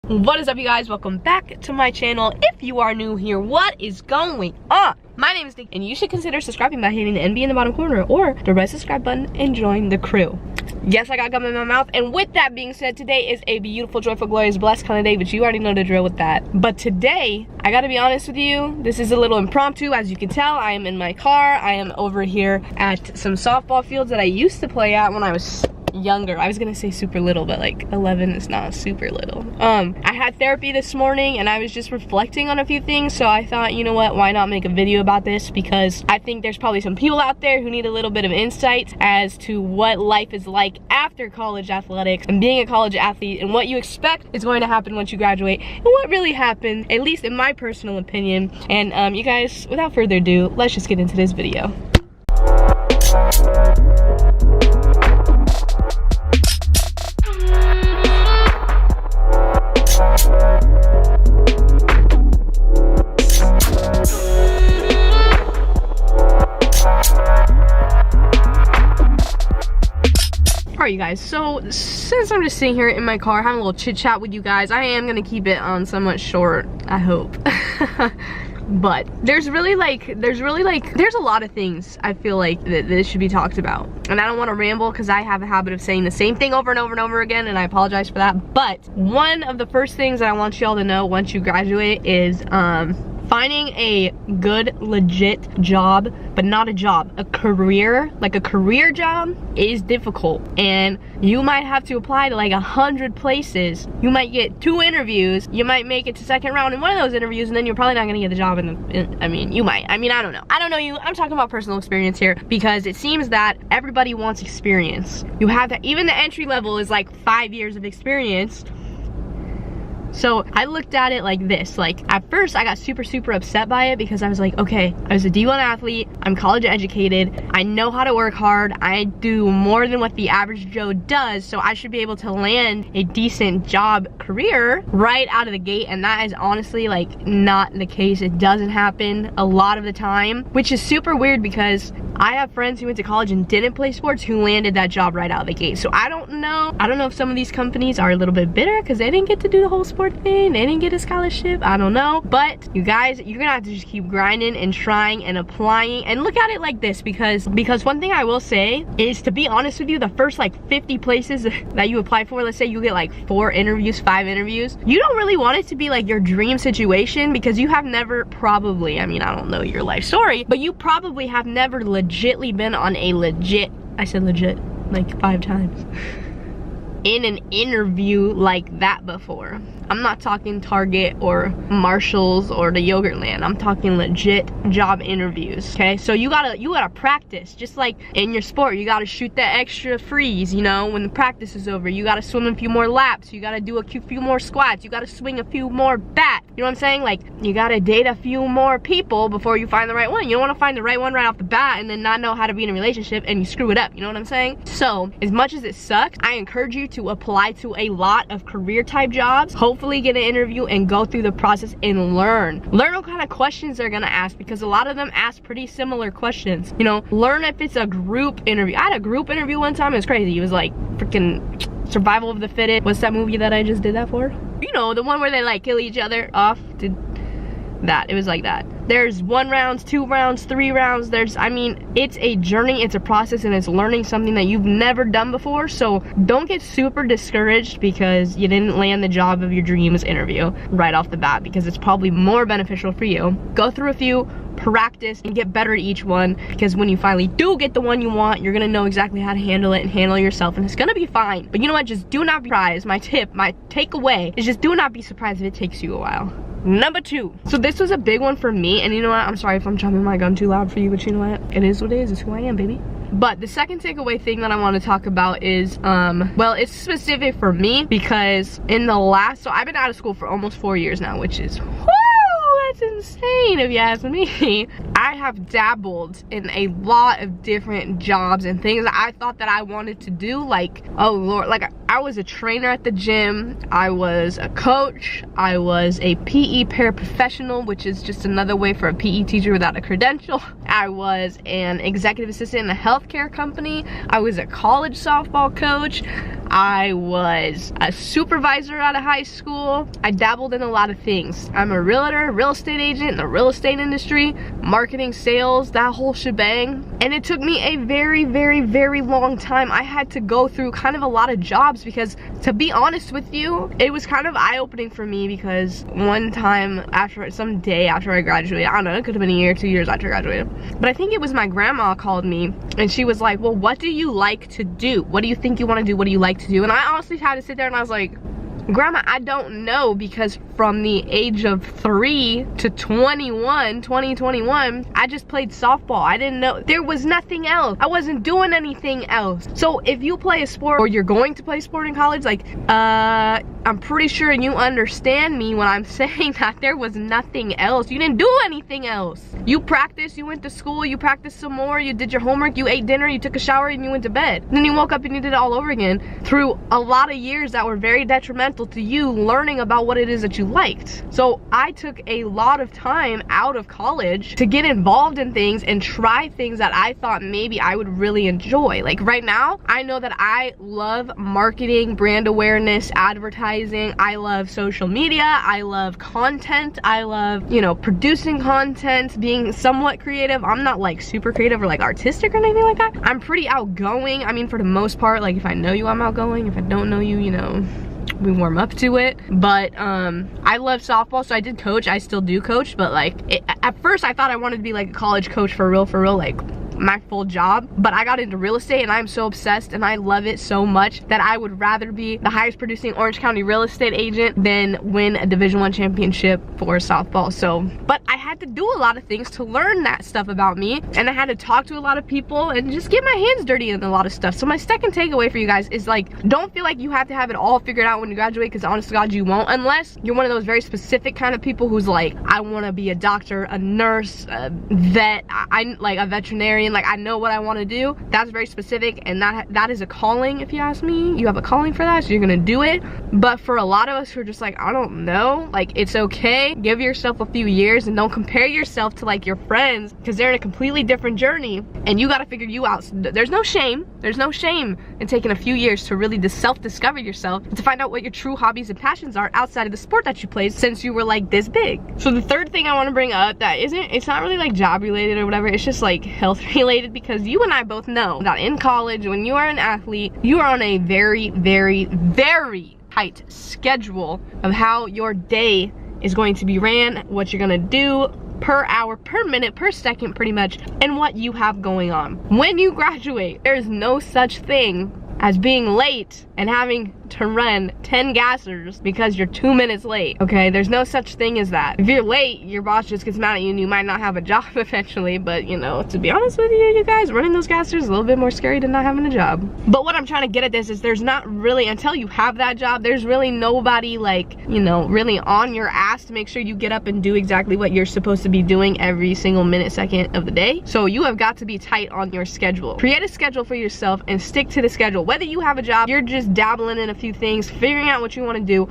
What is up, you guys? Welcome back to my channel. If you are new here, what is going on? My name is Nicole, and you should consider subscribing by hitting the NB in the bottom corner or the red subscribe button and join the crew. Yes, I got gum in my mouth, and with that being said, today is a beautiful, joyful, glorious, blessed kind of day, but you already know the drill with that. But today, I gotta be honest with you, this is a little impromptu. As you can tell, I am in my car. I am over here at some softball fields that I used to play at when I was younger. I was gonna say super little, but like 11 is not super little. I had therapy this morning and I was just reflecting on a few things, so I thought, you know what, why not make a video about this, because I think there's probably some people out there who need a little bit of insight as to what life is like after college athletics and being a college athlete, and what you expect is going to happen once you graduate and what really happened, at least in my personal opinion. And you guys, without further ado, let's just get into this video. Alright, you guys, so since I'm just sitting here in my car having a little chit chat with you guys, I am gonna keep it on somewhat short, I hope. But there's a lot of things I feel like that this should be talked about, and I don't want to ramble because I have a habit of saying the same thing over and over and over again, and I apologize for that. But one of the first things that I want y'all to know once you graduate is finding a good, legit job, but not a job, a career, like a career job is difficult. And you might have to apply to like 100 places. You might get 2 interviews. You might make it to second round in one of those interviews, and then you're probably not gonna get the job I mean, you might. I mean, I don't know. I don't know you. I'm talking about personal experience here, because it seems that everybody wants experience. You have that, even the entry level is like 5 years of experience. So I looked at it like this, like at first I got super upset by it, because I was like, okay, I was a D1 athlete, I'm college educated, I know how to work hard, I do more than what the average Joe does, so I should be able to land a decent job career right out of the gate. And that is honestly like not the case. It doesn't happen a lot of the time, which is super weird, because I have friends who went to college and didn't play sports who landed that job right out of the gate. So I don't know if some of these companies are a little bit bitter because they didn't get to do the whole sport thing, they didn't get a scholarship, I don't know. But you guys, you're gonna have to just keep grinding and trying and applying, and look at it like this, because one thing I will say is, to be honest with you, the first like 50 places that you apply for, let's say you get like 4 interviews, 5 interviews, you don't really want it to be like your dream situation, because you have never probably, I mean, I don't know your life story, but you probably have never legitly been on a legit, I said legit like 5 times, in an interview like that before. I'm not talking Target or Marshalls or the Yogurtland. I'm talking legit job interviews, okay? So you gotta practice, just like in your sport. You gotta shoot that extra freeze, you know, when the practice is over. You gotta swim a few more laps. You gotta do a few more squats. You gotta swing a few more bats. You know what I'm saying? Like, you gotta date a few more people before you find the right one. You don't wanna find the right one right off the bat and then not know how to be in a relationship and you screw it up. You know what I'm saying? So, as much as it sucks, I encourage you to apply to a lot of career type jobs. Hopefully get an interview and go through the process and learn what kind of questions they're gonna ask, because a lot of them ask pretty similar questions. You know, learn if it's a group interview. I had a group interview one time. It was crazy. It was like freaking Survival of the Fittest. What's that movie that I just did that for? You know, the one where they like kill each other off. It was like that. There's 1 rounds, 2 rounds, 3 rounds. I mean, it's a journey, it's a process, and it's learning something that you've never done before. So don't get super discouraged because you didn't land the job of your dreams interview right off the bat, because it's probably more beneficial for you. Go through a few, practice, and get better at each one, because when you finally do get the one you want, you're gonna know exactly how to handle it and handle yourself, and it's gonna be fine. But you know what, just do not be surprised. My tip, my takeaway is just do not be surprised if it takes you a while. Number 2. So this was a big one for me, and you know what, I'm sorry if I'm chopping my gum too loud for you, but you know what, it is what it is. It's who I am, baby. But the second takeaway thing that I want to talk about is, well, it's specific for me, because in the last, so I've been out of school for almost 4 years now, which is, that's insane if you ask me. I have dabbled in a lot of different jobs and things that I thought that I wanted to do. Like, oh Lord, like I was a trainer at the gym, I was a coach, I was a PE paraprofessional, which is just another way for a PE teacher without a credential. I was an executive assistant in a healthcare company. I was a college softball coach. I was a supervisor out of high school. I dabbled in a lot of things. I'm a realtor, real estate agent in the real estate industry, marketing, sales, that whole shebang. And it took me a very, very, very long time. I had to go through kind of a lot of jobs because, to be honest with you, it was kind of eye-opening for me because one time some day after I graduated, I don't know, it could have been a year, 2 years after I graduated, but I think it was my grandma called me and she was like, well, what do you like to do? What do you think you want to do? What do you like to do? And I honestly had to sit there and I was like, Grandma, I don't know, because from the age of 3 to 2021, I just played softball. I didn't know. There was nothing else. I wasn't doing anything else. So if you play a sport or you're going to play sport in college, like, I'm pretty sure you understand me when I'm saying that there was nothing else. You didn't do anything else. You practiced, you went to school, you practiced some more, you did your homework, you ate dinner, you took a shower, and you went to bed. And then you woke up and you did it all over again through a lot of years that were very detrimental to you learning about what it is that you liked. So I took a lot of time out of college to get involved in things and try things that I thought maybe I would really enjoy. Like right now, I know that I love marketing, brand awareness, advertising. I love social media. I love content. I love, you know, producing content, being somewhat creative. I'm not like super creative or like artistic or anything like that. I'm pretty outgoing. I mean, for the most part, like if I know you, I'm outgoing. If I don't know you, you know, we warm up to it. But I love softball, so I did coach. I still do coach, but like at first I thought I wanted to be like a college coach for real, like my full job. But I got into real estate and I'm so obsessed and I love it so much that I would rather be the highest producing Orange County real estate agent than win a Division I championship for softball. So, but I had to do a lot of things to learn that stuff about me, and I had to talk to a lot of people and just get my hands dirty in a lot of stuff. So my second takeaway for you guys is like, don't feel like you have to have it all figured out when you graduate, because honest to God, you won't, unless you're one of those very specific kind of people who's like, I want to be a doctor, a nurse, a vet, I like a veterinarian. Like, I know what I want to do. That's very specific, and that is a calling. If you ask me, you have a calling for that, so you're gonna do it. But for a lot of us who are just like, I don't know, like, it's okay. Give yourself a few years and don't compare yourself to like your friends, because they're in a completely different journey and you got to figure you out. So there's no shame in taking a few years to really self-discover yourself and to find out what your true hobbies and passions are outside of the sport that you played since you were like this big. So the third thing I want to bring up that it's not really like job related or whatever, it's just like health related, because you and I both know that in college, when you are an athlete, you are on a very, very, very tight schedule of how your day is going to be ran, what you're gonna do per hour, per minute, per second, pretty much, and what you have going on. When you graduate, there is no such thing as being late and having to run 10 gassers because you're 2 minutes late, okay? There's no such thing as that. If you're late, your boss just gets mad at you and you might not have a job eventually, but you know, to be honest with you guys, running those gassers is a little bit more scary than not having a job. But what I'm trying to get at this is there's not really, until you have that job, there's really nobody like, you know, really on your ass to make sure you get up and do exactly what you're supposed to be doing every single minute, second of the day. So you have got to be tight on your schedule. Create a schedule for yourself and stick to the schedule. Whether you have a job, you're just dabbling in a few things, figuring out what you want to do,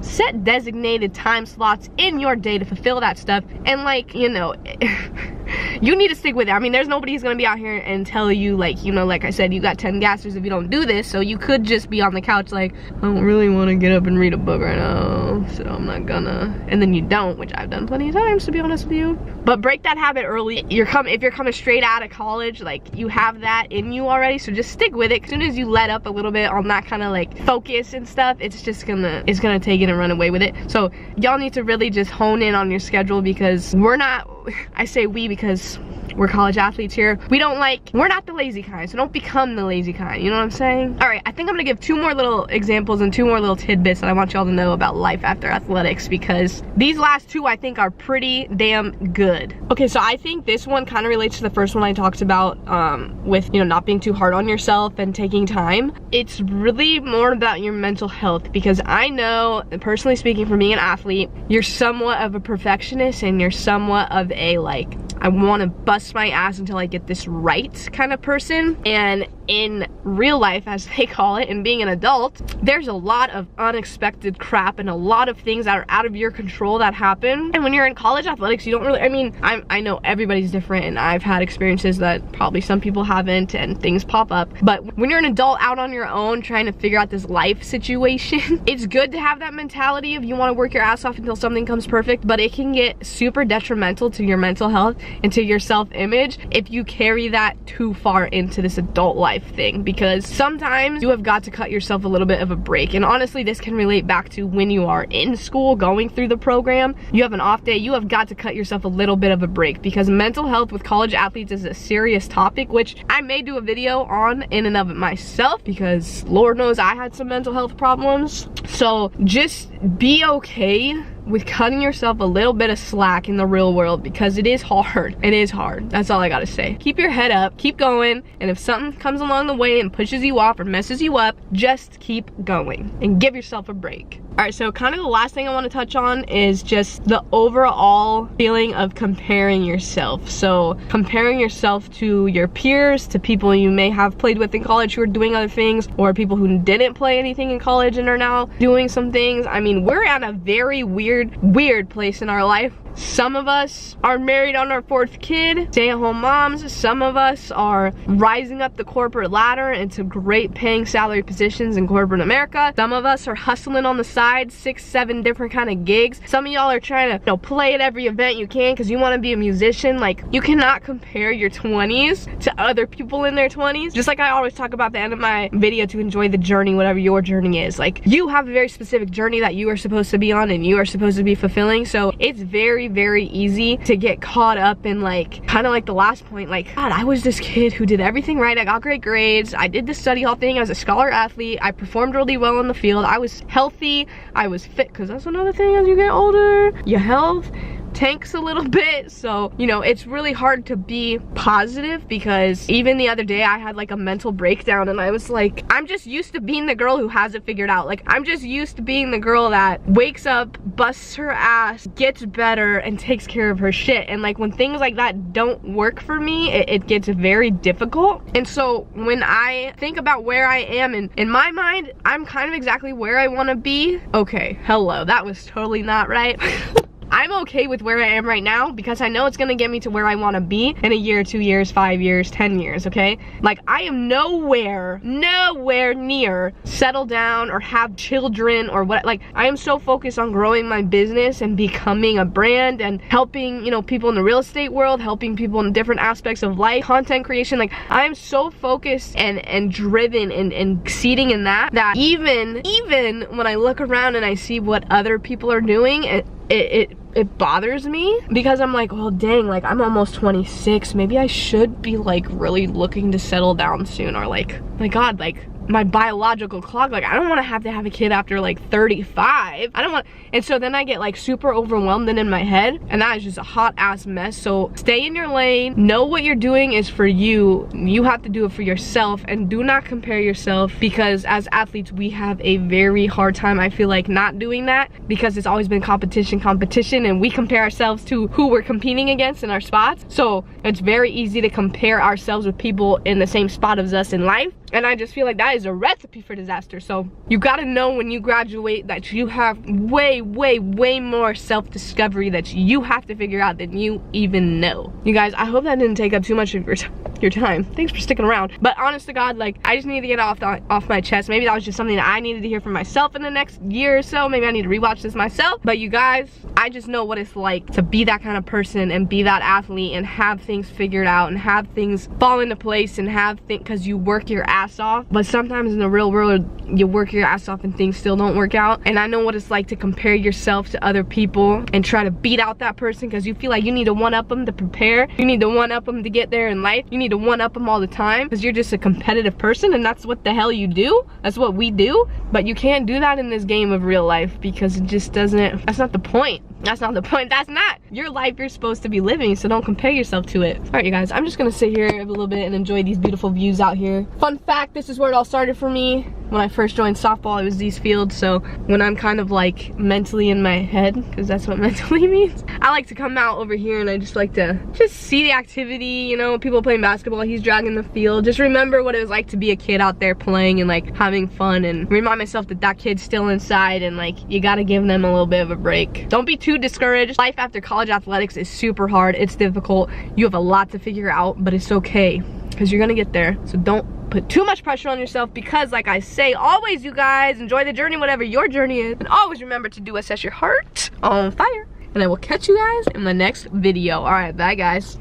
set designated time slots in your day to fulfill that stuff. And like, you know, you need to stick with it. I mean, there's nobody who's gonna be out here and tell you, like, you know, like I said, you got 10 gassers if you don't do this. So you could just be on the couch like, I don't really want to get up and read a book right now, so I'm not gonna. And then you don't, which I've done plenty of times, to be honest with you. But break that habit early. If you're coming straight out of college, like, you have that in you already, so just stick with it. As soon as you let up a little bit on that kind of like focus and stuff, it's gonna take it and run away with it. So y'all need to really just hone in on your schedule, because we're not, I say we because we're college athletes here, we're not the lazy kind, so don't become the lazy kind, you know what I'm saying? All right, I think I'm gonna give 2 more little examples and 2 more little tidbits that I want y'all to know about life after athletics, because these last 2 I think are pretty damn good. Okay, so I think this one kind of relates to the first one I talked about, with, you know, not being too hard on yourself and taking time. It's really more about your mental health, because I know, personally speaking, for being an athlete, you're somewhat of a perfectionist and you're somewhat of a like, I want to bust my ass until I get this right kind of person. And in real life, as they call it, and being an adult, there's a lot of unexpected crap and a lot of things that are out of your control that happen. And when you're in college athletics, you don't really, I mean, I know everybody's different, and I've had experiences that probably some people haven't, and things pop up. But when you're an adult out on your own trying to figure out this life situation, it's good to have that mentality of you want to work your ass off until something comes perfect, but it can get super detrimental to your mental health and to your self-image if you carry that too far into this adult life thing, because sometimes you have got to cut yourself a little bit of a break. And honestly, this can relate back to when you are in school going through the program, you have an off day, you have got to cut yourself a little bit of a break, because mental health with college athletes is a serious topic, which I may do a video on in and of it myself, because Lord knows I had some mental health problems. So just be okay with cutting yourself a little bit of slack in the real world, because it is hard. It is hard. That's all I gotta say. Keep your head up, keep going, and if something comes along the way and pushes you off or messes you up, just keep going and give yourself a break. All right, so kind of the last thing I want to touch on is just the overall feeling of comparing yourself. So comparing yourself to your peers, to people you may have played with in college who are doing other things, or people who didn't play anything in college and are now doing some things. I mean, we're at a very weird place in our life. Some of us are married on our 4th kid, stay-at-home moms. Some of us are rising up the corporate ladder into great paying salary positions in corporate America. Some of us are hustling on the side, 6, 7 different kind of gigs. Some of y'all are trying to, you know, play at every event you can because you want to be a musician. Like, you cannot compare your 20s to other people in their 20s. Just like I always talk about at the end of my video, to enjoy the journey, whatever your journey is. Like, you have a very specific journey that you are supposed to be on and you are supposed to be fulfilling. So it's very easy to get caught up in, like, kind of like the last point, like, God, I was this kid who did everything right. I got great grades. I did the study hall thing. I was a scholar athlete. I performed really well on the field. I was healthy. I was fit, because that's another thing as you get older. Your health tanks a little bit. So, you know, it's really hard to be positive, because even the other day I had like a mental breakdown and I was like, I'm just used to being the girl who has it figured out. Like, I'm just used to being the girl that wakes up, busts her ass, gets better, and takes care of her shit. And like, when things like that don't work for me, it gets very difficult. And so when I think about where I am, in my mind, I'm kind of exactly where I want to be. Okay, hello, that was totally not right. I'm okay with where I am right now, because I know it's gonna get me to where I wanna be in a year, 2 years, 5 years, 10 years, okay? Like, I am nowhere near settle down or have children or what. Like, I am so focused on growing my business and becoming a brand and helping, you know, people in the real estate world, helping people in different aspects of life, content creation. Like, I am so focused and driven and exceeding in that even when I look around and I see what other people are doing, it bothers me, because I'm like, well, dang, like, I'm almost 26. Maybe I should be like really looking to settle down soon, or like, my God, like, my biological clock, like, I don't want to have a kid after like 35. I don't want. And so then I get like super overwhelmed and in my head, and that is just a hot ass mess. So stay in your lane, know what you're doing is for you. You have to do it for yourself, and do not compare yourself, because as athletes we have a very hard time, I feel like, not doing that, because it's always been competition, and we compare ourselves to who we're competing against in our spots. So it's very easy to compare ourselves with people in the same spot as us in life. And I just feel like that is a recipe for disaster. So you gotta know when you graduate that you have way more self-discovery that you have to figure out than you even know. You guys, I hope that didn't take up too much of your time. Thanks for sticking around. But honest to God, like, I just need to get off my chest. Maybe that was just something that I needed to hear from myself in the next year or so. Maybe I need to rewatch this myself. But you guys, I just know what it's like to be that kind of person and be that athlete and have things figured out and have things fall into place and have things, because you work your ass off. But sometimes in the real world, you work your ass off and things still don't work out. And I know what it's like to compare yourself to other people and try to beat out that person, because you feel like you need to one-up them to prepare. You need to one-up them to get there in life. You need to one-up them all the time, because you're just a competitive person, and that's what the hell you do. That's what we do. But you can't do that in this game of real life, because it just doesn't, that's not the point. That's not the point. That's not your life you're supposed to be living, so don't compare yourself to it. All right, you guys, I'm just gonna sit here a little bit and enjoy these beautiful views out here. Fun fact, this is where it all started for me. when I first joined softball, it was these fields. So when I'm kind of like mentally in my head, because that's what mentally means, I like to come out over here and I just like to just see the activity, you know, people playing basketball, he's dragging the field. Just remember what it was like to be a kid out there playing and like having fun, and remind myself that that kid's still inside, and like you gotta give them a little bit of a break. Don't be too discouraged. Life after college athletics is super hard. It's difficult. You have a lot to figure out, but it's okay because you're gonna get there. So don't put too much pressure on yourself, because like I say always, you guys, enjoy the journey, whatever your journey is, and always remember to do what sets your heart on fire. And I will catch you guys in the next video. All right, bye guys.